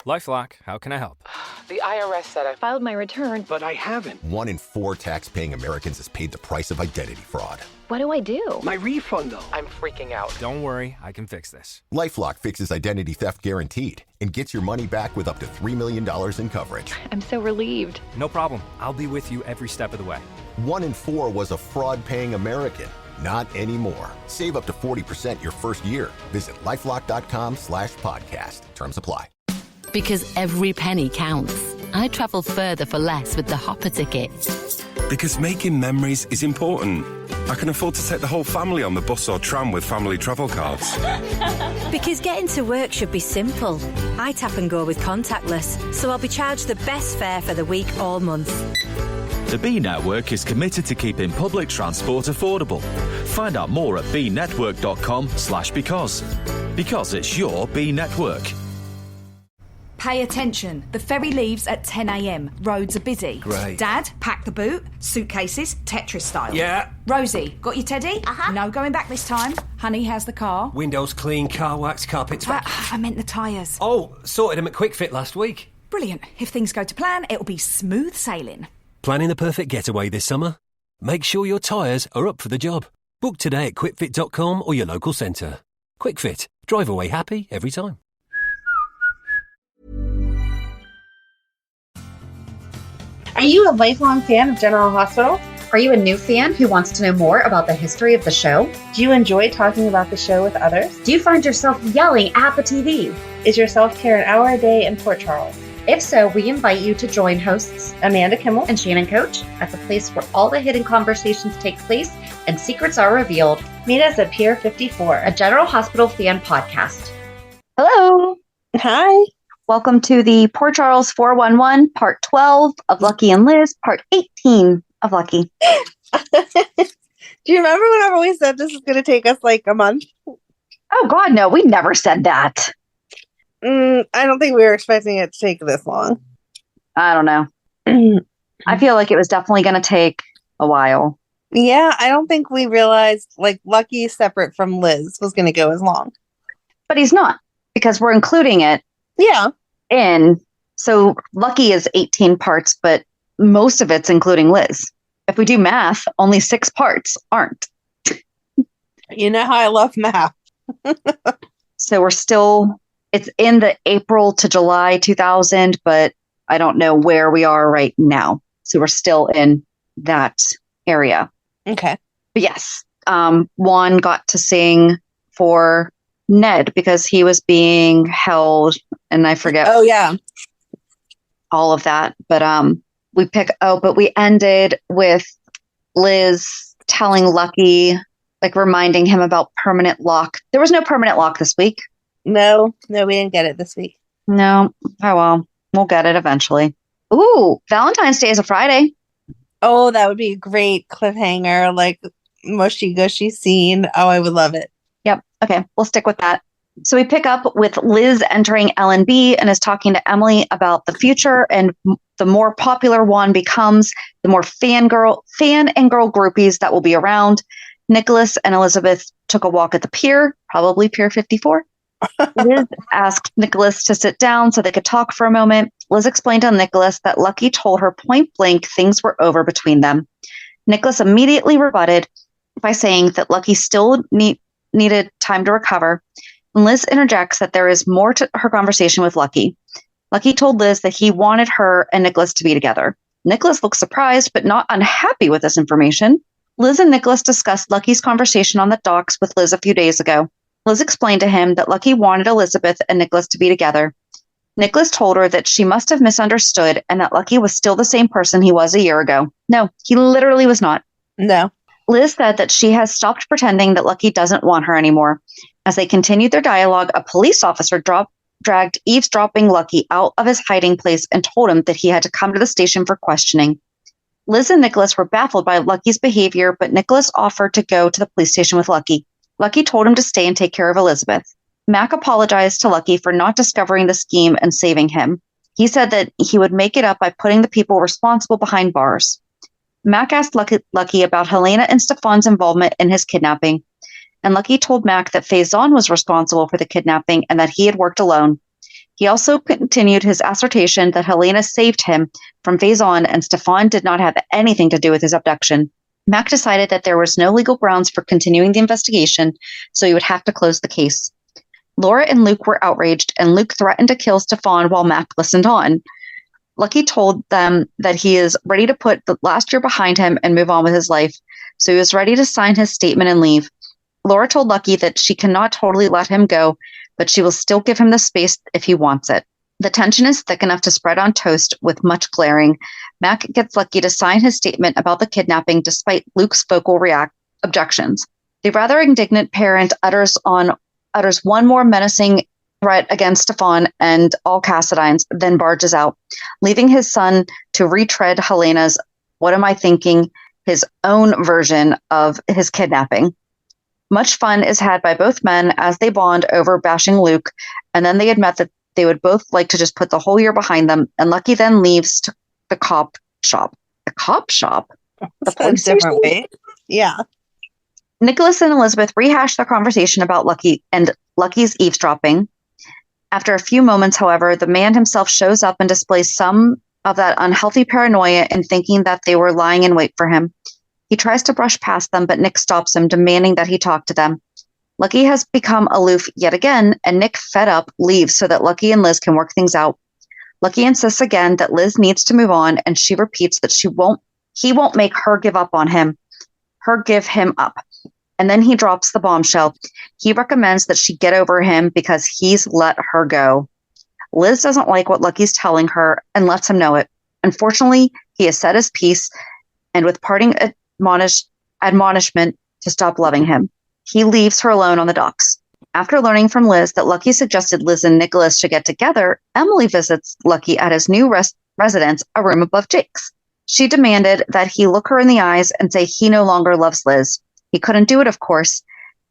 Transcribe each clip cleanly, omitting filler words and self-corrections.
LifeLock, how can I help? The IRS said I filed my return, but I haven't. 1 in 4 tax-paying Americans has paid the price of identity fraud. What do I do? My refund, though. I'm freaking out. Don't worry, I can fix this. LifeLock fixes identity theft guaranteed and gets your money back with up to $3 million in coverage. I'm so relieved. No problem. I'll be with you every step of the way. 1 in 4 was a fraud-paying American. Not anymore. Save up to 40% your first year. Visit LifeLock.com/podcast. Terms apply. Because every penny counts. I travel further for less with the Hopper ticket. Because making memories is important. I can afford to take the whole family on the bus or tram with family travel cards. Because getting to work should be simple. I tap and go with contactless, so I'll be charged the best fare for the week all month. The B Network is committed to keeping public transport affordable. Find out more at bnetwork.com/because. Because it's your B Network. Pay attention. The ferry leaves at 10 a.m. Roads are busy. Great. Dad, pack the boot. Suitcases, Tetris style. Yeah. Rosie, got your teddy? Uh-huh. No going back this time. Honey, how's the car? Windows clean, car wax, carpets. I meant the tyres. Oh, sorted them at Quick Fit last week. Brilliant. If things go to plan, it'll be smooth sailing. Planning the perfect getaway this summer? Make sure your tyres are up for the job. Book today at quickfit.com or your local centre. Quick Fit. Drive away happy every time. Are you a lifelong fan of General Hospital? Are you a new fan who wants to know more about the history of the show? Do you enjoy talking about the show with others? Do you find yourself yelling at the TV? Is your self-care an hour a day in Port Charles? If so, we invite you to join hosts Amanda Kimmel and Shannon Coach at the place where all the hidden conversations take place and secrets are revealed. Meet us at Pier 54, a General Hospital fan podcast. Hello. Hi. Welcome to the Port Charles 411, Part 12 of Lucky and Liz, Part 18 of Lucky. Do you remember whenever we said this is going to take us like a month? Oh, God, no. We never said that. I don't think we were expecting it to take this long. I don't know. I feel like it was definitely going to take a while. Yeah, I don't think we realized like Lucky separate from Liz was going to go as long. But he's not, because we're including it. Yeah. So Lucky is 18 parts, but most of it's including Liz. If we do math, only 6 parts aren't. You know how I love math. So it's in the April to July 2000, but I don't know where we are right now. So we're still in that area. Okay. But yes, Juan got to sing for Ned because he was being held, and I forget. Oh yeah, all of that. But we ended with Liz telling Lucky, like reminding him about permanent lock. There was no permanent lock this week. No, we didn't get it this week. No. Oh well, we'll get it eventually. Ooh, Valentine's Day is a Friday. Oh, that would be a great cliffhanger, like mushy gushy scene. Oh, I would love it. Yep. Okay, we'll stick with that. So we pick up with Liz entering L&B and is talking to Emily about the future, and the more popular Juan becomes, the more fan and girl groupies that will be around. Nikolas and Elizabeth took a walk at the pier, probably Pier 54. Liz asked Nikolas to sit down so they could talk for a moment. Liz explained to Nikolas that Lucky told her point blank things were over between them. Nikolas immediately rebutted by saying that Lucky still needed time to recover. And Liz interjects that there is more to her conversation with Lucky. Lucky told Liz that he wanted her and Nikolas to be together. Nikolas looks surprised but not unhappy with this information. Liz and Nikolas discussed Lucky's conversation on the docks with Liz a few days ago. Liz explained to him that Lucky wanted Elizabeth and Nikolas to be together. Nikolas told her that she must have misunderstood and that Lucky was still the same person he was a year ago. No, he literally was not. No. Liz said that she has stopped pretending that Lucky doesn't want her anymore. As they continued their dialogue, a police officer dragged eavesdropping Lucky out of his hiding place and told him that he had to come to the station for questioning. Liz and Nikolas were baffled by Lucky's behavior, but Nikolas offered to go to the police station with Lucky. Lucky told him to stay and take care of Elizabeth. Mac apologized to Lucky for not discovering the scheme and saving him. He said that he would make it up by putting the people responsible behind bars. Mac asked Lucky about Helena and Stefan's involvement in his kidnapping, and Lucky told Mac that Faison was responsible for the kidnapping and that he had worked alone. He also continued his assertion that Helena saved him from Faison and Stefan did not have anything to do with his abduction. Mac decided that there was no legal grounds for continuing the investigation, so he would have to close the case. Laura and Luke were outraged, and Luke threatened to kill Stefan while Mac listened on. Lucky told them that he is ready to put the last year behind him and move on with his life, so he was ready to sign his statement and leave. Laura told Lucky that she cannot totally let him go, but she will still give him the space if he wants it. The tension is thick enough to spread on toast with much glaring. Mac gets Lucky to sign his statement about the kidnapping despite Luke's vocal objections. The rather indignant parent utters one more menacing threat against Stefan and all Cassidines, then barges out, leaving his son to retread Helena's, what am I thinking, his own version of his kidnapping. Much fun is had by both men as they bond over bashing Luke, and then they admit that they would both like to just put the whole year behind them, and Lucky then leaves to the cop shop. The cop shop? The police station? Way. Yeah. Nikolas and Elizabeth rehash their conversation about Lucky and Lucky's eavesdropping. After a few moments, however, the man himself shows up and displays some of that unhealthy paranoia in thinking that they were lying in wait for him. He tries to brush past them, but Nick stops him, demanding that he talk to them. Lucky has become aloof yet again, and Nick, fed up, leaves so that Lucky and Liz can work things out. Lucky insists again that Liz needs to move on, and she repeats that he won't make her give up on him, give him up. And then he drops the bombshell. He recommends that she get over him because he's let her go. Liz doesn't like what Lucky's telling her and lets him know it. Unfortunately, he has said his piece, and with parting admonishment to stop loving him, he leaves her alone on the docks. After learning from Liz that Lucky suggested Liz and Nikolas should get together, Emily visits Lucky at his new residence, a room above Jake's. She demanded that he look her in the eyes and say he no longer loves Liz. He couldn't do it, of course.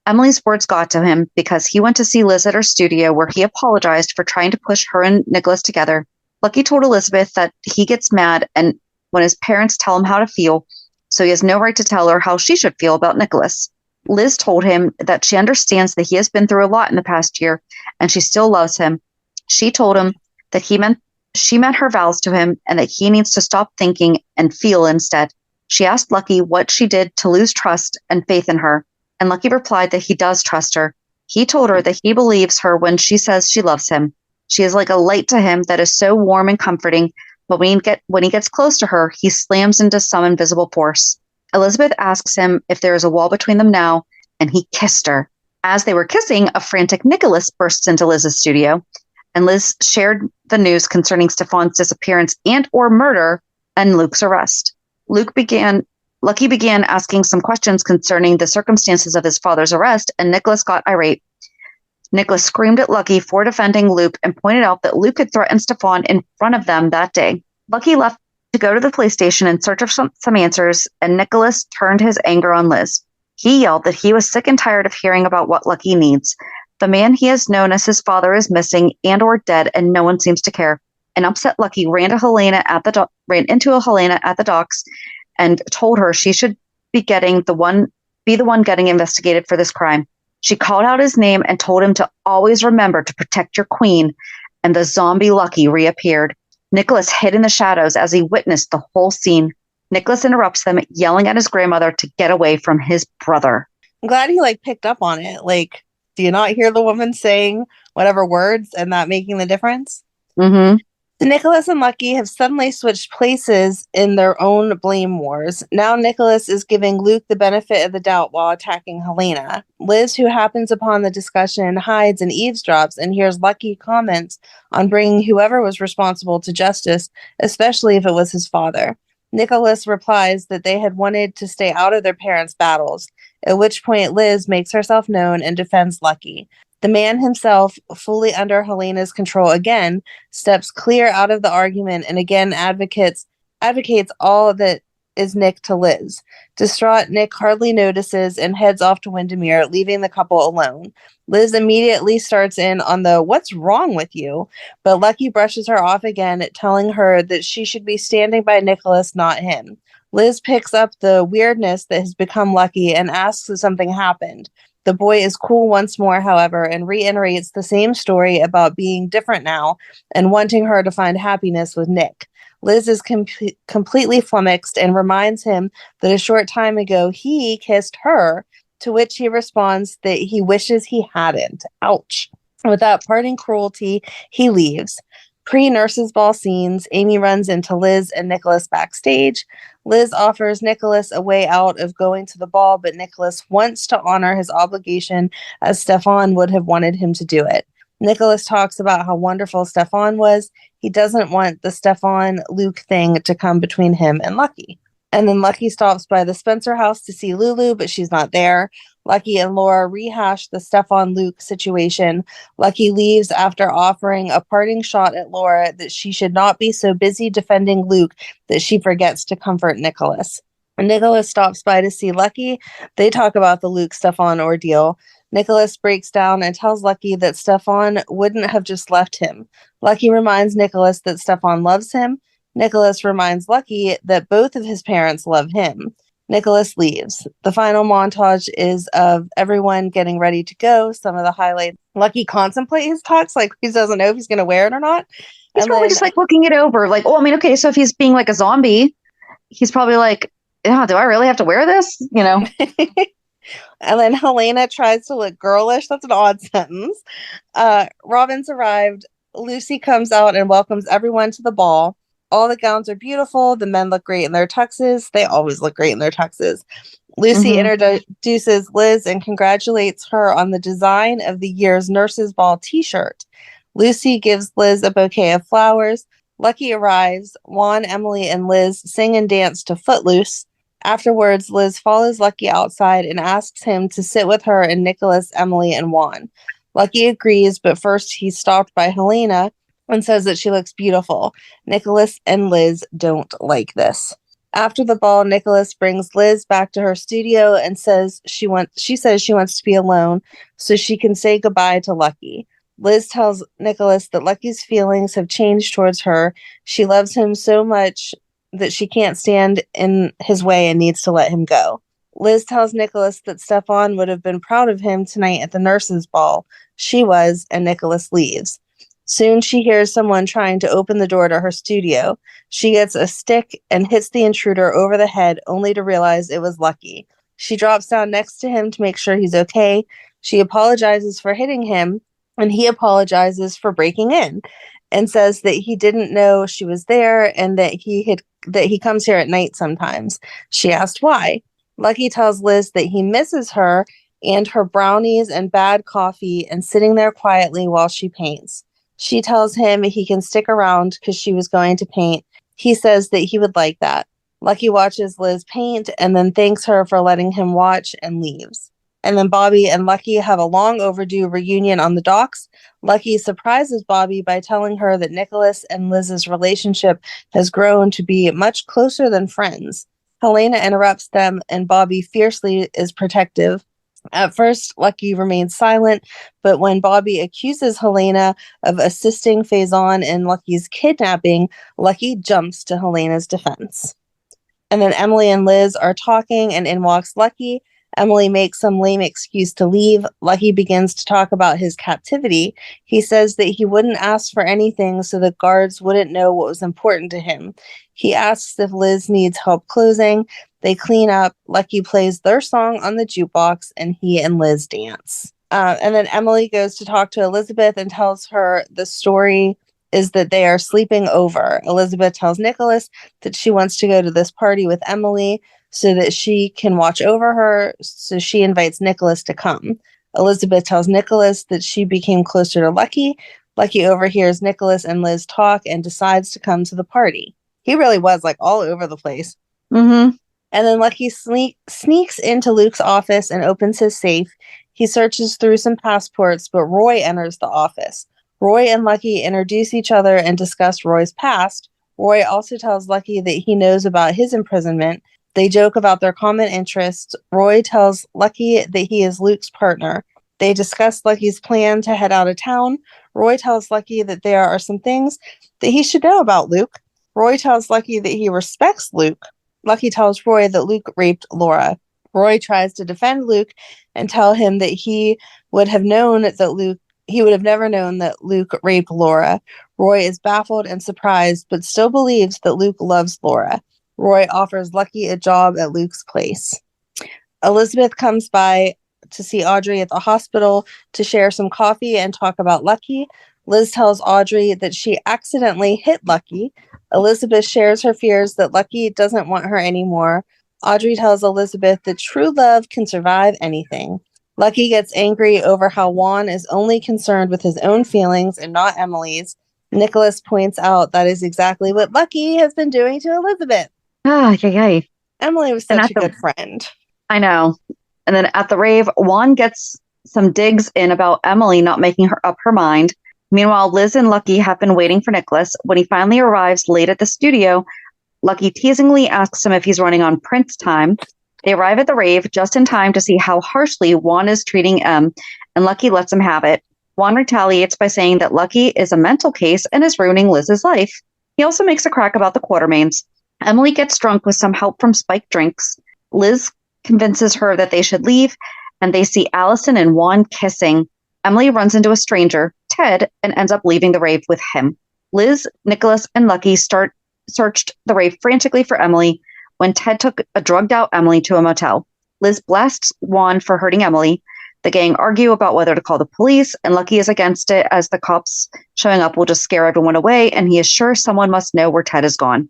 Emily's words got to him because he went to see Liz at her studio where he apologized for trying to push her and Nikolas together. Lucky told Elizabeth that he gets mad and when his parents tell him how to feel, so he has no right to tell her how she should feel about Nikolas. Liz told him that she understands that he has been through a lot in the past year and she still loves him. She told him that she meant her vows to him and that he needs to stop thinking and feel instead. She asked Lucky what she did to lose trust and faith in her, and Lucky replied that he does trust her. He told her that he believes her when she says she loves him. She is like a light to him that is so warm and comforting, but when he gets close to her, he slams into some invisible force. Elizabeth asks him if there is a wall between them now, and he kissed her. As they were kissing, a frantic Nikolas bursts into Liz's studio, and Liz shared the news concerning Stefan's disappearance and or murder and Luke's arrest. Lucky began asking some questions concerning the circumstances of his father's arrest, and Nikolas got irate. Nikolas screamed at Lucky for defending Luke and pointed out that Luke had threatened Stefan in front of them that day. Lucky left to go to the police station in search of some answers, and Nikolas turned his anger on Liz. He yelled that he was sick and tired of hearing about what Lucky needs. The man he has known as his father is missing and or dead, and no one seems to care. An upset Lucky ran into Helena at the docks and told her she should be the one getting investigated for this crime. She called out his name and told him to always remember to protect your queen, and the zombie Lucky reappeared. Nikolas hid in the shadows as he witnessed the whole scene. Nikolas interrupts them, yelling at his grandmother to get away from his brother. I'm glad he picked up on it. Do you not hear the woman saying whatever words and that making the difference? Mm-hmm. Nikolas and Lucky have suddenly switched places in their own blame wars. Now Nikolas is giving Luke the benefit of the doubt while attacking Helena. Liz, who happens upon the discussion, hides and eavesdrops and hears Lucky comments on bringing whoever was responsible to justice, especially if it was his father. Nikolas replies that they had wanted to stay out of their parents' battles, at which point Liz makes herself known and defends Lucky. The man himself, fully under Helena's control again, steps clear out of the argument and again advocates all that is Nick to Liz. Distraught, Nick hardly notices and heads off to Windermere, leaving the couple alone. Liz immediately starts in on the "what's wrong with you?" but Lucky brushes her off again, telling her that she should be standing by Nikolas, not him. Liz picks up the weirdness that has become Lucky and asks if something happened. The boy is cool once more, however, and reiterates the same story about being different now and wanting her to find happiness with Nick. Liz is completely flummoxed and reminds him that a short time ago he kissed her, to which he responds that he wishes he hadn't. Ouch. With that parting cruelty, he leaves. Pre-nurses ball scenes, Amy runs into Liz and Nikolas backstage. Liz offers Nikolas a way out of going to the ball, but Nikolas wants to honor his obligation as Stefan would have wanted him to do it. Nikolas talks about how wonderful Stefan was. He doesn't want the Stefan-Luke thing to come between him and Lucky. And then Lucky stops by the Spencer house to see Lulu, but she's not there. Lucky and Laura rehash the Stefan-Luke situation. Lucky leaves after offering a parting shot at Laura that she should not be so busy defending Luke that she forgets to comfort Nikolas. Nikolas stops by to see Lucky. They talk about the Luke-Stefan ordeal. Nikolas breaks down and tells Lucky that Stefan wouldn't have just left him. Lucky reminds Nikolas that Stefan loves him. Nikolas reminds Lucky that both of his parents love him. Nikolas leaves. The final montage is of everyone getting ready to go. Some of the highlights. Lucky contemplates his tux, like he doesn't know if he's going to wear it or not. He's probably just like looking it over. Like, oh, I mean, okay, so if he's being like a zombie, he's probably like, yeah, do I really have to wear this? You know? And then Helena tries to look girlish. That's an odd sentence. Robin's arrived. Lucy comes out and welcomes everyone to the ball. All the gowns are beautiful. The men look great in their tuxes. They always look great in their tuxes. Lucy introduces Liz and congratulates her on the design of the year's Nurses Ball t-shirt. Lucy gives Liz a bouquet of flowers. Lucky arrives. Juan, Emily, and Liz sing and dance to Footloose. Afterwards, Liz follows Lucky outside and asks him to sit with her and Nikolas, Emily, and Juan. Lucky agrees, but first he's stopped by Helena and says that she looks beautiful. Nikolas and Liz don't like this. After the ball, Nikolas brings Liz back to her studio and says she says she wants to be alone so she can say goodbye to Lucky. Liz tells Nikolas that Lucky's feelings have changed towards her. She loves him so much that she can't stand in his way and needs to let him go. Liz tells Nikolas that Stefan would have been proud of him tonight at the nurses' ball. She was, and Nikolas leaves. Soon she hears someone trying to open the door to her studio. She gets a stick and hits the intruder over the head, only to realize it was Lucky. She drops down next to him to make sure he's okay. She apologizes for hitting him, and he apologizes for breaking in and says that he didn't know she was there and that he comes here at night sometimes. She asked why. Lucky tells Liz that he misses her and her brownies and bad coffee and sitting there quietly while she paints. She tells him he can stick around because she was going to paint. He says that he would like that. Lucky watches Liz paint and then thanks her for letting him watch and leaves. And then Bobby and Lucky have a long overdue reunion on the docks. Lucky surprises Bobby by telling her that Nikolas and Liz's relationship has grown to be much closer than friends. Helena interrupts them and Bobby fiercely is protective. At first, Lucky remains silent, but when Bobby accuses Helena of assisting Faison in Lucky's kidnapping, Lucky jumps to Helena's defense. And then Emily and Liz are talking, and in walks Lucky. Emily makes some lame excuse to leave. Lucky begins to talk about his captivity. He says that he wouldn't ask for anything so the guards wouldn't know what was important to him. He asks if Liz needs help closing. They clean up. Lucky plays their song on the jukebox, and he and Liz dance. And then Emily goes to talk to Elizabeth and tells her the story is that they are sleeping over. Elizabeth tells Nikolas that she wants to go to this party with Emily so that she can watch over her, so she invites Nikolas to come. Elizabeth tells Nikolas that she became closer to Lucky. Lucky overhears Nikolas and Liz talk and decides to come to the party. He really was like all over the place. Mm-hmm. And then Lucky sneaks into Luke's office and opens his safe. He searches through some passports, but Roy enters the office. Roy and Lucky introduce each other and discuss Roy's past. Roy also tells Lucky that he knows about his imprisonment. They joke about their common interests. Roy tells Lucky that he is Luke's partner. They discuss Lucky's plan to head out of town. Roy tells Lucky that there are some things that he should know about Luke. Roy tells Lucky that he respects Luke. Lucky tells Roy that Luke raped Laura. Roy tries to defend Luke and tell him that he would have never known that Luke raped Laura. Roy is baffled and surprised, but still believes that Luke loves Laura. Roy offers Lucky a job at Luke's place. Elizabeth comes by to see Audrey at the hospital to share some coffee and talk about Lucky. Liz tells Audrey that she accidentally hit Lucky. Elizabeth shares her fears that Lucky doesn't want her anymore. Audrey tells Elizabeth that true love can survive anything. Lucky gets angry over how Juan is only concerned with his own feelings and not Emily's. Nikolas points out that is exactly what Lucky has been doing to Elizabeth. Yay. Emily was such a good friend. I know. And then at the rave, Juan gets some digs in about Emily not making her up her mind. Meanwhile, Liz and Lucky have been waiting for Nikolas. When he finally arrives late at the studio, Lucky teasingly asks him if he's running on Prince time. They arrive at the rave just in time to see how harshly Juan is treating Em, and Lucky lets him have it. Juan retaliates by saying that Lucky is a mental case and is ruining Liz's life. He also makes a crack about the Quartermains. Emily gets drunk with some help from spiked drinks. Liz convinces her that they should leave, and they see Allison and Juan kissing. Emily runs into a stranger, Ted, and ends up leaving the rave with him. Liz, Nikolas, and Lucky searched the rave frantically for Emily when Ted took a drugged-out Emily to a motel. Liz blasts Juan for hurting Emily. The gang argue about whether to call the police, and Lucky is against it as the cops showing up will just scare everyone away, and he is sure someone must know where Ted is gone.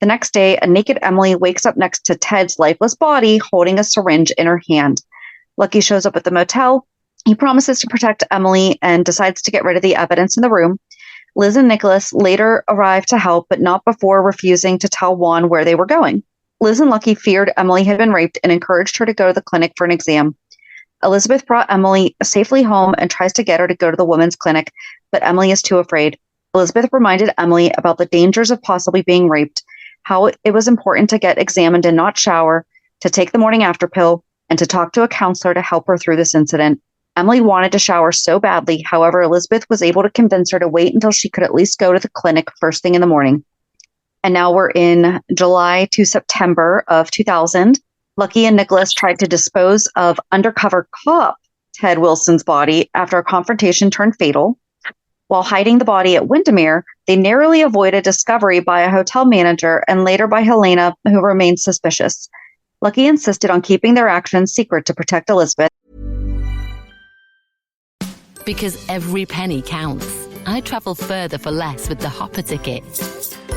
The next day, a naked Emily wakes up next to Ted's lifeless body, holding a syringe in her hand. Lucky shows up at the motel. He promises to protect Emily and decides to get rid of the evidence in the room. Liz and Nikolas later arrive to help, but not before refusing to tell Juan where they were going. Liz and Lucky feared Emily had been raped and encouraged her to go to the clinic for an exam. Elizabeth brought Emily safely home and tries to get her to go to the women's clinic, but Emily is too afraid. Elizabeth reminded Emily about the dangers of possibly being raped, how it was important to get examined and not shower, to take the morning after pill, and to talk to a counselor to help her through this incident. Emily wanted to shower so badly, however, Elizabeth was able to convince her to wait until she could at least go to the clinic first thing in the morning. And now we're in July to September of 2000. Lucky and Nikolas tried to dispose of undercover cop Ted Wilson's body after a confrontation turned fatal. While hiding the body at Windermere, they narrowly avoided discovery by a hotel manager and later by Helena, who remained suspicious. Lucky insisted on keeping their actions secret to protect Elizabeth. Because every penny counts. I travel further for less with the Hopper ticket.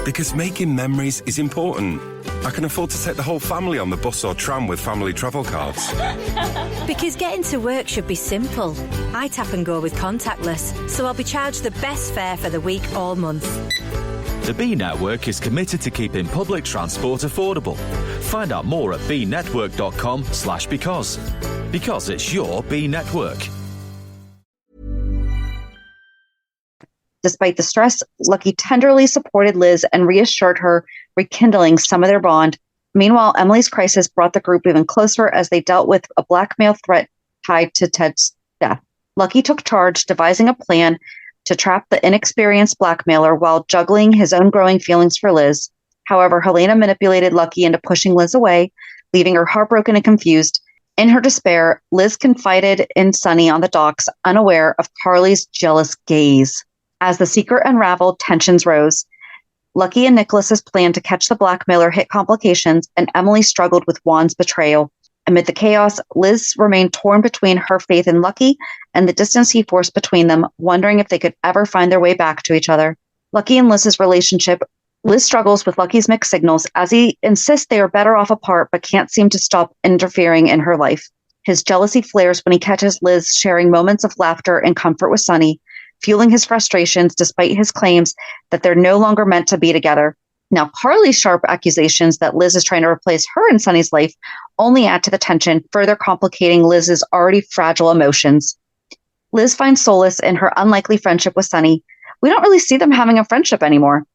Because making memories is important. I can afford to take the whole family on the bus or tram with family travel cards. Because getting to work should be simple. I tap and go with contactless, so I'll be charged the best fare for the week all month. The B Network is committed to keeping public transport affordable. Find out more at bnetwork.com/because. Because it's your B Network. Despite the stress, Lucky tenderly supported Liz and reassured her, rekindling some of their bond. Meanwhile, Emily's crisis brought the group even closer as they dealt with a blackmail threat tied to Ted's death. Lucky took charge, devising a plan to trap the inexperienced blackmailer while juggling his own growing feelings for Liz. However, Helena manipulated Lucky into pushing Liz away, leaving her heartbroken and confused. In her despair, Liz confided in Sonny on the docks, unaware of Carly's jealous gaze. As the secret unraveled, tensions rose. Lucky and Nikolas's plan to catch the blackmailer hit complications, and Emily struggled with Juan's betrayal. Amid the chaos, Liz remained torn between her faith in Lucky and the distance he forced between them, wondering if they could ever find their way back to each other. Lucky and Liz's relationship. Liz struggles with Lucky's mixed signals as he insists they are better off apart but can't seem to stop interfering in her life. His jealousy flares when he catches Liz sharing moments of laughter and comfort with Sonny, fueling his frustrations despite his claims that they're no longer meant to be together. Now, Carly's sharp accusations that Liz is trying to replace her in Sonny's life only add to the tension, further complicating Liz's already fragile emotions. Liz finds solace in her unlikely friendship with Sonny. We don't really see them having a friendship anymore.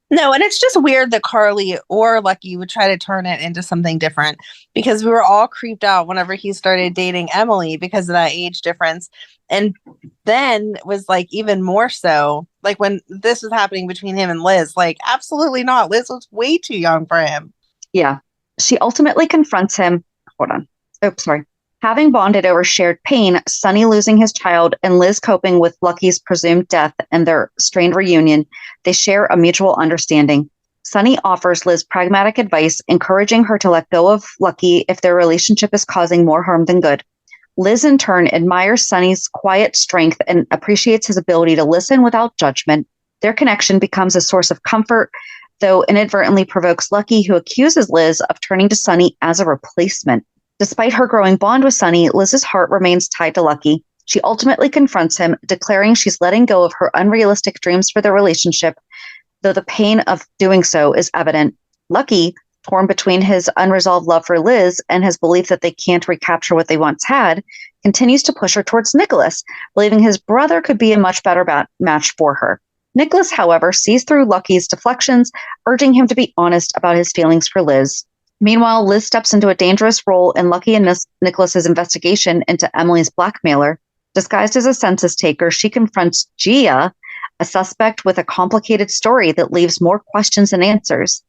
No, and it's just weird that Carly or Lucky would try to turn it into something different, because we were all creeped out whenever he started dating Emily because of that age difference. And then was like even more so like when this was happening between him and Liz, like absolutely not. Liz was way too young for him. Yeah. She ultimately confronts him hold on. Oops, sorry. Having bonded over shared pain, Sonny losing his child and Liz coping with Lucky's presumed death and their strained reunion, they share a mutual understanding. Sonny offers Liz pragmatic advice, encouraging her to let go of Lucky if their relationship is causing more harm than good. Liz, in turn, admires Sonny's quiet strength and appreciates his ability to listen without judgment. Their connection becomes a source of comfort, though inadvertently provokes Lucky, who accuses Liz of turning to Sonny as a replacement. Despite her growing bond with Sonny, Liz's heart remains tied to Lucky. She ultimately confronts him, declaring she's letting go of her unrealistic dreams for their relationship, though the pain of doing so is evident. Lucky, torn between his unresolved love for Liz and his belief that they can't recapture what they once had, continues to push her towards Nikolas, believing his brother could be a much better match for her. Nikolas, however, sees through Lucky's deflections, urging him to be honest about his feelings for Liz. Meanwhile, Liz steps into a dangerous role in Lucky and Nikolas's investigation into Emily's blackmailer. Disguised as a census taker, she confronts Gia, a suspect with a complicated story that leaves more questions than answers.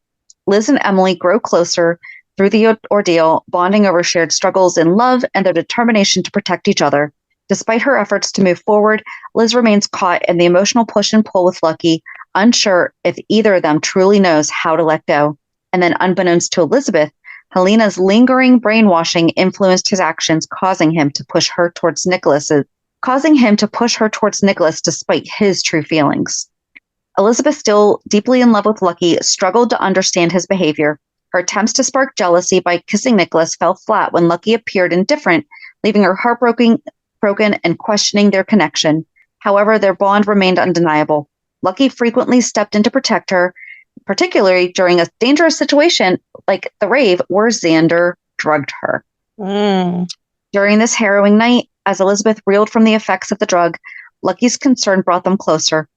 Liz and Emily grow closer through the ordeal, bonding over shared struggles in love and their determination to protect each other. Despite her efforts to move forward, Liz remains caught in the emotional push and pull with Lucky, unsure if either of them truly knows how to let go. And then, unbeknownst to Elizabeth, Helena's lingering brainwashing influenced his actions, causing him to push her towards Nikolas despite his true feelings. Elizabeth, still deeply in love with Lucky, struggled to understand his behavior. Her attempts to spark jealousy by kissing Nikolas fell flat when Lucky appeared indifferent, leaving her heartbroken and questioning their connection. However, their bond remained undeniable. Lucky frequently stepped in to protect her, particularly during a dangerous situation like the rave where Xander drugged her. During this harrowing night, as Elizabeth reeled from the effects of the drug, Lucky's concern brought them closer.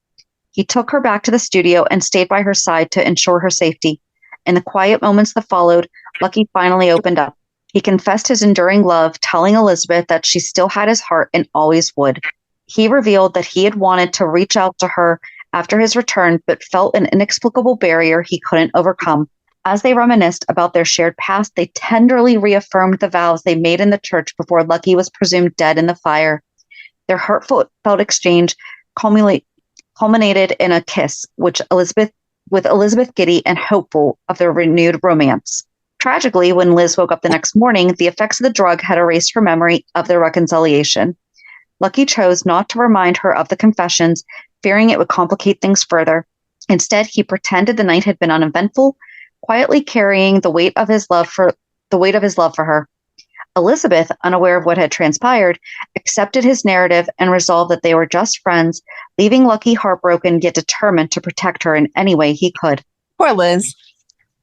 He took her back to the studio and stayed by her side to ensure her safety. In the quiet moments that followed, Lucky finally opened up. He confessed his enduring love, telling Elizabeth that she still had his heart and always would. He revealed that he had wanted to reach out to her after his return, but felt an inexplicable barrier he couldn't overcome. As they reminisced about their shared past, they tenderly reaffirmed the vows they made in the church before Lucky was presumed dead in the fire. Their heartfelt exchange culminated in a kiss, with Elizabeth giddy and hopeful of their renewed romance. Tragically, when Liz woke up the next morning, the effects of the drug had erased her memory of their reconciliation. Lucky chose not to remind her of the confessions, fearing it would complicate things further. Instead, he pretended the night had been uneventful, quietly carrying the weight of his love for her. Elizabeth, unaware of what had transpired, accepted his narrative and resolved that they were just friends, leaving Lucky heartbroken yet determined to protect her in any way he could. Poor Liz.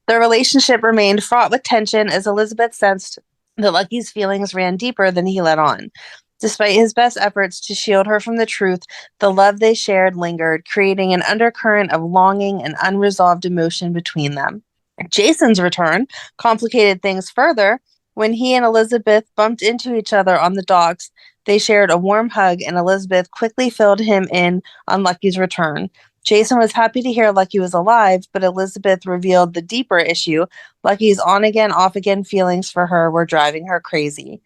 Their relationship remained fraught with tension as Elizabeth sensed that Lucky's feelings ran deeper than he let on. Despite his best efforts to shield her from the truth, the love they shared lingered, creating an undercurrent of longing and unresolved emotion between them. Jason's return complicated things further. When he and Elizabeth bumped into each other on the docks, they shared a warm hug, and Elizabeth quickly filled him in on Lucky's return. Jason was happy to hear Lucky was alive, but Elizabeth revealed the deeper issue. Lucky's on-again, off-again feelings for her were driving her crazy.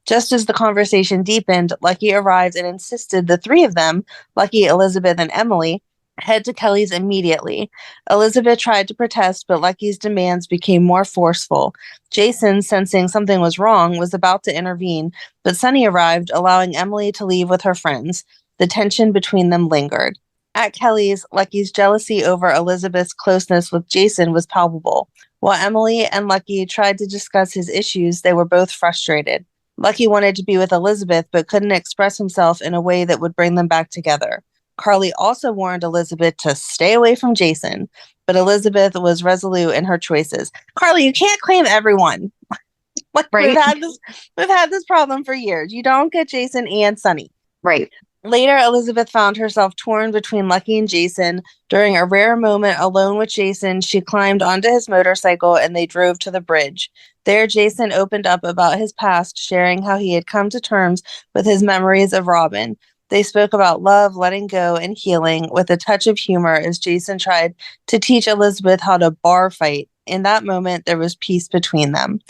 Just as the conversation deepened, Lucky arrived and insisted the three of them, Lucky, Elizabeth, and Emily, head to Kelly's immediately. Elizabeth tried to protest, but Lucky's demands became more forceful. Jason, sensing something was wrong, was about to intervene, but Sonny arrived, allowing Emily to leave with her friends. The tension between them lingered. At Kelly's, Lucky's jealousy over Elizabeth's closeness with Jason was palpable. While Emily and Lucky tried to discuss his issues, they were both frustrated. Lucky wanted to be with Elizabeth, but couldn't express himself in a way that would bring them back together. Carly also warned Elizabeth to stay away from Jason, but Elizabeth was resolute in her choices. Carly, you can't claim everyone. Right. We've had this problem for years. You don't get Jason and Sonny. Right. Later, Elizabeth found herself torn between Lucky and Jason. During a rare moment alone with Jason, she climbed onto his motorcycle and they drove to the bridge. There, Jason opened up about his past, sharing how he had come to terms with his memories of Robin. They spoke about love, letting go, and healing with a touch of humor as Jason tried to teach Elizabeth how to bar fight. In that moment, there was peace between them.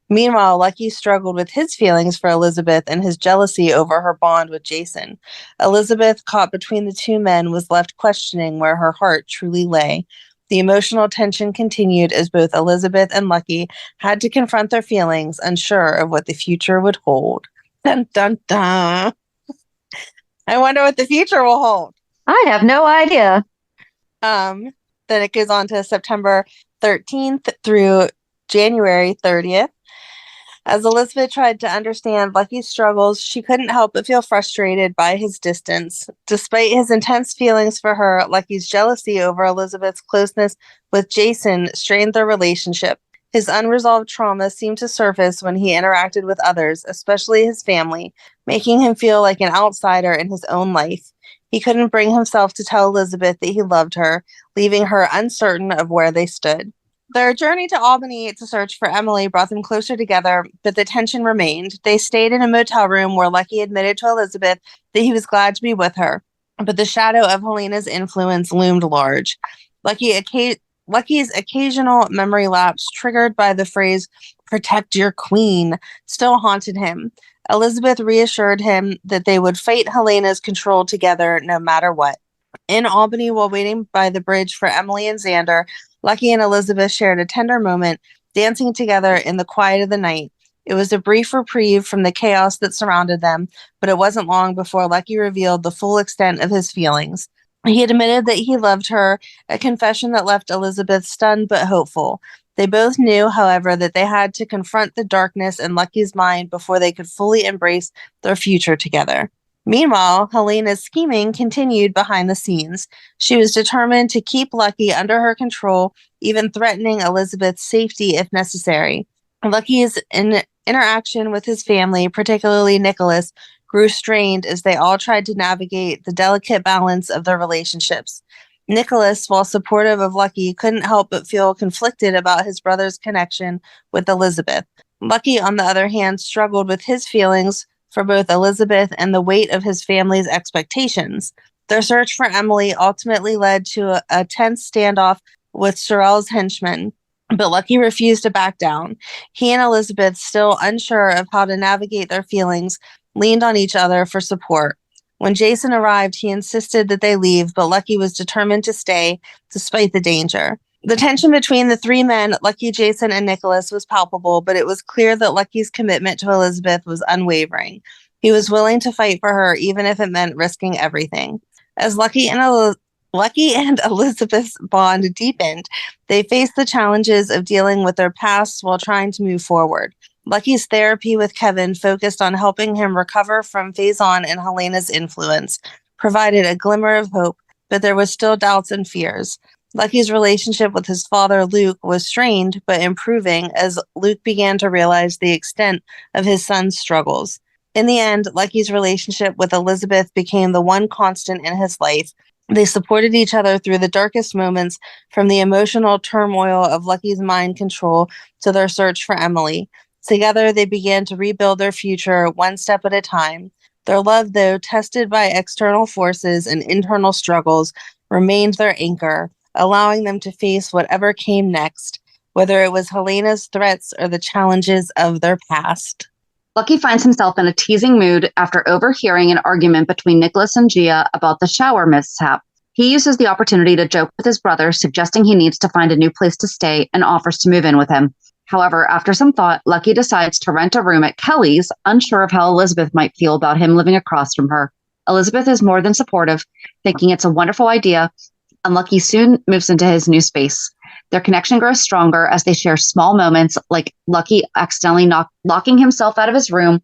Meanwhile, Lucky struggled with his feelings for Elizabeth and his jealousy over her bond with Jason. Elizabeth, caught between the two men, was left questioning where her heart truly lay. The emotional tension continued as both Elizabeth and Lucky had to confront their feelings, unsure of what the future would hold. Dun, dun, dun. I wonder what the future will hold. I have no idea. Then it goes on to September 13th through January 30th. As Elizabeth tried to understand Lucky's struggles, she couldn't help but feel frustrated by his distance. Despite his intense feelings for her, Lucky's jealousy over Elizabeth's closeness with Jason strained their relationship. His unresolved trauma seemed to surface when he interacted with others, especially his family, making him feel like an outsider in his own life. He couldn't bring himself to tell Elizabeth that he loved her, leaving her uncertain of where they stood. Their journey to Albany to search for Emily brought them closer together, but the tension remained. They stayed in a motel room where Lucky admitted to Elizabeth that he was glad to be with her, but the shadow of Helena's influence loomed large. Lucky's occasional memory lapse, triggered by the phrase, "protect your queen," still haunted him. Elizabeth reassured him that they would fight Helena's control together no matter what. In Albany, while waiting by the bridge for Emily and Xander, Lucky and Elizabeth shared a tender moment, dancing together in the quiet of the night. It was a brief reprieve from the chaos that surrounded them, but it wasn't long before Lucky revealed the full extent of his feelings. He admitted that he loved her, a confession that left Elizabeth stunned but hopeful. They both knew, however, that they had to confront the darkness in Lucky's mind before they could fully embrace their future together. Meanwhile, Helena's scheming continued behind the scenes. She was determined to keep Lucky under her control, even threatening Elizabeth's safety if necessary. Lucky's interaction with his family, particularly Nikolas, grew strained as they all tried to navigate the delicate balance of their relationships. Nikolas, while supportive of Lucky, couldn't help but feel conflicted about his brother's connection with Elizabeth. Lucky, on the other hand, struggled with his feelings for both Elizabeth and the weight of his family's expectations. Their search for Emily ultimately led to a tense standoff with Sorrel's henchmen, but Lucky refused to back down. He and Elizabeth, still unsure of how to navigate their feelings, leaned on each other for support. When Jason arrived, he insisted that they leave, but Lucky was determined to stay despite the danger. The tension between the three men, Lucky, Jason, and Nikolas, was palpable, but it was clear that Lucky's commitment to Elizabeth was unwavering. He was willing to fight for her, even if it meant risking everything. As Lucky and Elizabeth's bond deepened, they faced the challenges of dealing with their pasts while trying to move forward. Lucky's therapy with Kevin, focused on helping him recover from Faison and Helena's influence, provided a glimmer of hope, but there was still doubts and fears. Lucky's relationship with his father, Luke, was strained but improving as Luke began to realize the extent of his son's struggles. In the end, Lucky's relationship with Elizabeth became the one constant in his life. They supported each other through the darkest moments, from the emotional turmoil of Lucky's mind control to their search for Emily. Together, they began to rebuild their future one step at a time. Their love, though tested by external forces and internal struggles, remained their anchor, allowing them to face whatever came next, whether it was Helena's threats or the challenges of their past. Lucky finds himself in a teasing mood after overhearing an argument between Nikolas and Gia about the shower mishap. He uses the opportunity to joke with his brother, suggesting he needs to find a new place to stay and offers to move in with him. However, after some thought, Lucky decides to rent a room at Kelly's, unsure of how Elizabeth might feel about him living across from her. Elizabeth is more than supportive, thinking it's a wonderful idea, and Lucky soon moves into his new space. Their connection grows stronger as they share small moments, like Lucky accidentally locking himself out of his room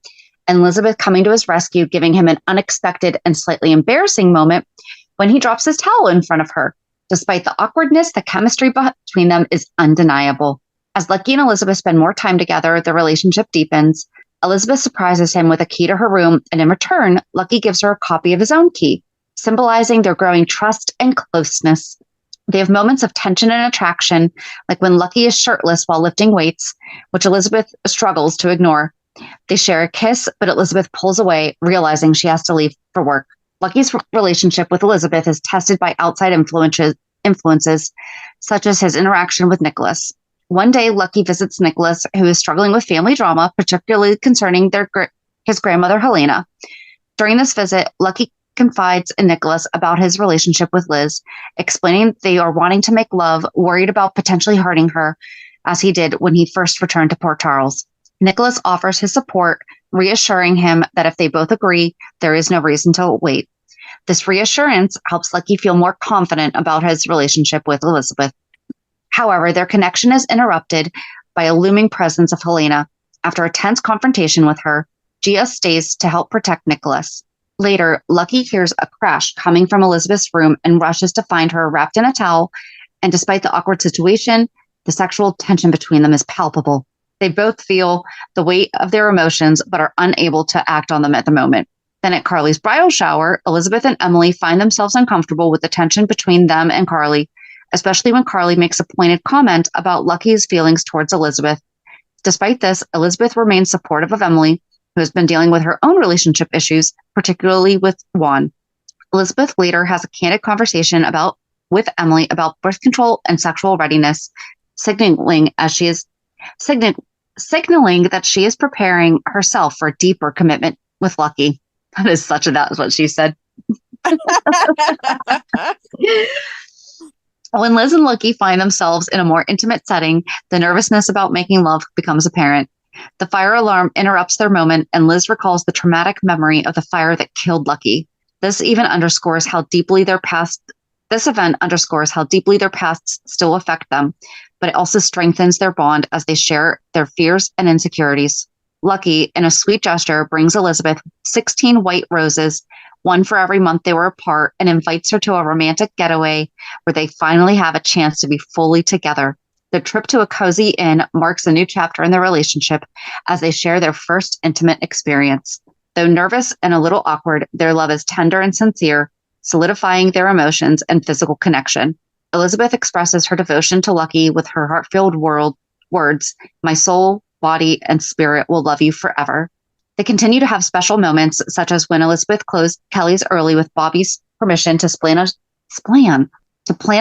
and Elizabeth coming to his rescue, giving him an unexpected and slightly embarrassing moment when he drops his towel in front of her. Despite the awkwardness, the chemistry between them is undeniable. As Lucky and Elizabeth spend more time together, the relationship deepens. Elizabeth surprises him with a key to her room, and in return, Lucky gives her a copy of his own key, symbolizing their growing trust and closeness. They have moments of tension and attraction, like when Lucky is shirtless while lifting weights, which Elizabeth struggles to ignore. They share a kiss, but Elizabeth pulls away, realizing she has to leave for work. Lucky's relationship with Elizabeth is tested by outside influences, such as his interaction with Nikolas. One day, Lucky visits Nikolas, who is struggling with family drama, particularly concerning his grandmother, Helena. During this visit, Lucky confides in Nikolas about his relationship with Liz, explaining they are wanting to make love, worried about potentially hurting her, as he did when he first returned to Port Charles. Nikolas offers his support, reassuring him that if they both agree, there is no reason to wait. This reassurance helps Lucky feel more confident about his relationship with Elizabeth. However, their connection is interrupted by a looming presence of Helena. After a tense confrontation with her, Gia stays to help protect Nikolas. Later, Lucky hears a crash coming from Elizabeth's room and rushes to find her wrapped in a towel, and despite the awkward situation, the sexual tension between them is palpable. They both feel the weight of their emotions but are unable to act on them at the moment. Then at Carly's bridal shower, Elizabeth and Emily find themselves uncomfortable with the tension between them and Carly, especially when Carly makes a pointed comment about Lucky's feelings towards Elizabeth. Despite this, Elizabeth remains supportive of Emily, who has been dealing with her own relationship issues, particularly with Juan. Elizabeth later has a candid conversation with Emily about birth control and sexual readiness, signaling that she is preparing herself for a deeper commitment with Lucky. That is what she said. When Liz and Lucky find themselves in a more intimate setting, the nervousness about making love becomes apparent. The fire alarm interrupts their moment, and Liz recalls the traumatic memory of the fire that killed Lucky. This event underscores how deeply their pasts still affect them, but it also strengthens their bond as they share their fears and insecurities. Lucky, in a sweet gesture, brings Elizabeth 16 white roses, one for every month they were apart, and invites her to a romantic getaway where they finally have a chance to be fully together. The trip to a cozy inn marks a new chapter in their relationship as they share their first intimate experience. Though nervous and a little awkward, their love is tender and sincere, solidifying their emotions and physical connection. Elizabeth expresses her devotion to Lucky with her heart-filled words, "My soul, body, and spirit will love you forever." They continue to have special moments, such as when Elizabeth closed Kelly's early with Bobby's permission to plan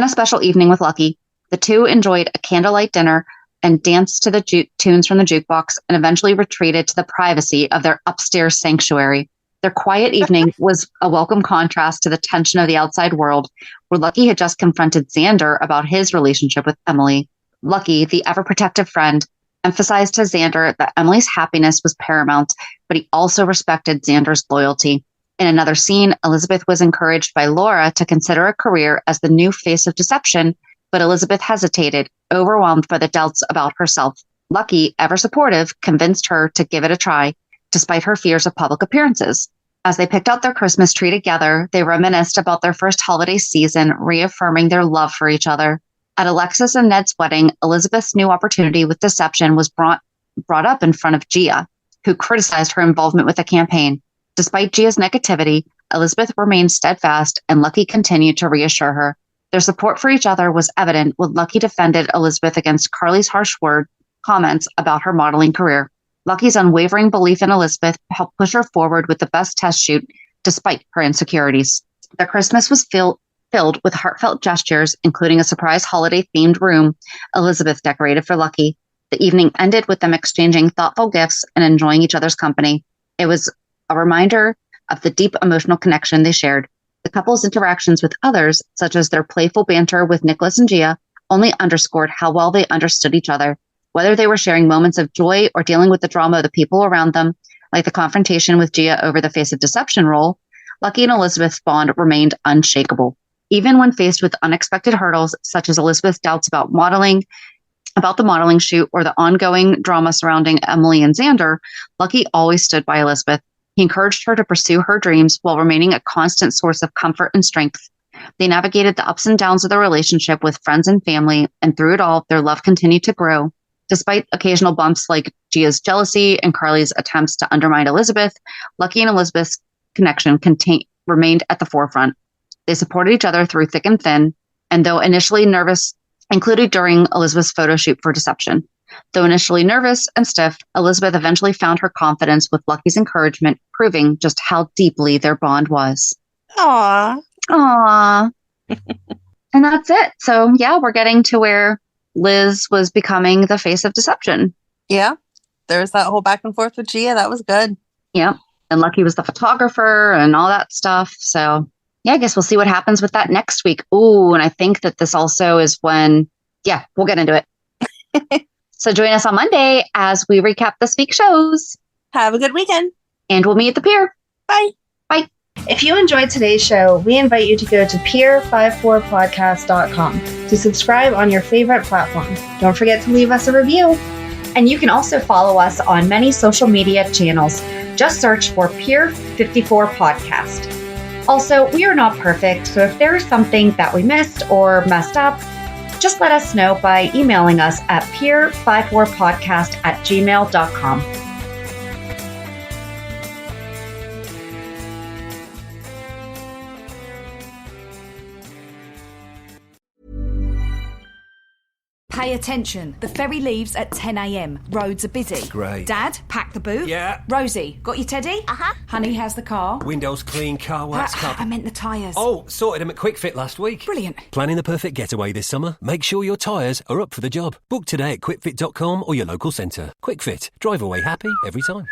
a special evening with Lucky. The two enjoyed a candlelight dinner and danced to the tunes from the jukebox and eventually retreated to the privacy of their upstairs sanctuary. Their quiet evening was a welcome contrast to the tension of the outside world, where Lucky had just confronted Xander about his relationship with Emily. Lucky, the ever-protective friend, emphasized to Xander that Emily's happiness was paramount, but he also respected Xander's loyalty. In another scene, Elizabeth was encouraged by Laura to consider a career as the new face of deception, but Elizabeth hesitated, overwhelmed by the doubts about herself. Lucky, ever supportive, convinced her to give it a try, despite her fears of public appearances. As they picked out their Christmas tree together, they reminisced about their first holiday season, reaffirming their love for each other. At Alexis and Ned's wedding, Elizabeth's new opportunity with deception was brought up in front of Gia, who criticized her involvement with the campaign. Despite Gia's negativity, Elizabeth remained steadfast, and Lucky continued to reassure her. Their support for each other was evident when Lucky defended Elizabeth against Carly's harsh comments about her modeling career. Lucky's unwavering belief in Elizabeth helped push her forward with the best test shoot, despite her insecurities. Their Christmas was filled with heartfelt gestures, including a surprise holiday-themed room Elizabeth decorated for Lucky. The evening ended with them exchanging thoughtful gifts and enjoying each other's company. It was a reminder of the deep emotional connection they shared. The couple's interactions with others, such as their playful banter with Nikolas and Gia, only underscored how well they understood each other. Whether they were sharing moments of joy or dealing with the drama of the people around them, like the confrontation with Gia over the face of deception role, Lucky and Elizabeth's bond remained unshakable. Even when faced with unexpected hurdles, such as Elizabeth's doubts about the modeling shoot, or the ongoing drama surrounding Emily and Xander, Lucky always stood by Elizabeth. He encouraged her to pursue her dreams while remaining a constant source of comfort and strength. They navigated the ups and downs of their relationship with friends and family, and through it all, their love continued to grow. Despite occasional bumps like Gia's jealousy and Carly's attempts to undermine Elizabeth, Lucky and Elizabeth's connection remained at the forefront. They supported each other through thick and thin, and though initially nervous, included during Elizabeth's photo shoot for deception. Though initially nervous and stiff, Elizabeth eventually found her confidence with Lucky's encouragement, proving just how deeply their bond was. Aww. And that's it. So yeah, we're getting to where Liz was becoming the face of deception. Yeah. There was that whole back and forth with Gia. That was good. Yeah. And Lucky was the photographer and all that stuff. So, yeah, I guess we'll see what happens with that next week. Ooh, and I think that this also is when, yeah, we'll get into it. So join us on Monday as we recap this week's shows. Have a good weekend. And we'll meet at the pier. Bye. Bye. If you enjoyed today's show, we invite you to go to pier54podcast.com to subscribe on your favorite platform. Don't forget to leave us a review. And you can also follow us on many social media channels. Just search for Pier 54 Podcast. Also, we are not perfect, so if there is something that we missed or messed up, just let us know by emailing us at pier54podcast@gmail.com. Pay attention. The ferry leaves at 10 a.m. Roads are busy. Great. Dad, pack the boot. Yeah. Rosie, got your teddy? Uh-huh. Honey, how's the car? Windows clean, car wax, I carpet. meant the tyres. Oh, sorted them at Quick Fit last week. Brilliant. Planning the perfect getaway this summer? Make sure your tyres are up for the job. Book today at quickfit.com or your local centre. Quick Fit. Drive away happy every time.